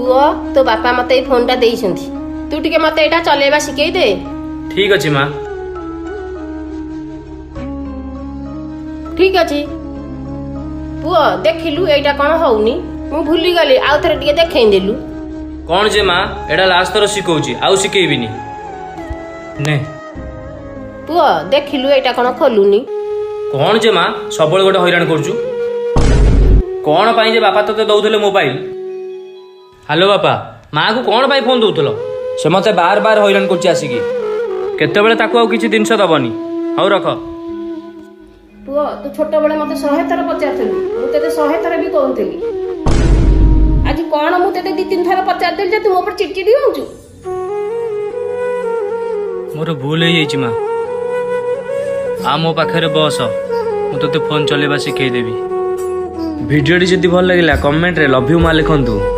पुओ तो बापा मते ए फोन टा देइछंती तू टिके मते एटा चलेबा शिखेई दे। ठीक अछि माँ। ठीक अछि पुओ देखिलु एटा कोन होउनी मु भूली गली आउ थरे टिके देखै देलु। कौन जे माँ एटा लास्ट थर शिखौची आउ शिखेबिनी ने। पुओ देखिलु एटा कोन खोलुनी। कौन जे माँ सब गोटे हैरान करचु कौन पाई जे बापा तते दउथले मोबाइल। हेलो बापा माँ को कौन पाई फोन दउथलो से मते बार बार हैरान करची आसिकी केते बेले ताको आउ किछि जिंस दबनी। हौ रख। पुओ तू छोट बेले मते 100 थर पचारथलु मु तते 100 थर भी कहउतली आज कोन मु तते 2-3 थर पचार देल जे तू मोर चिड़चिड़ी होउछु। मोर भूल हो जाइछि माँ। आ मो पाखरे बस मु तते फोन चलेबा शिखेई देबी। वीडियो जदि भल लगिला कमेंट रे लव यू माँ लिखंतु।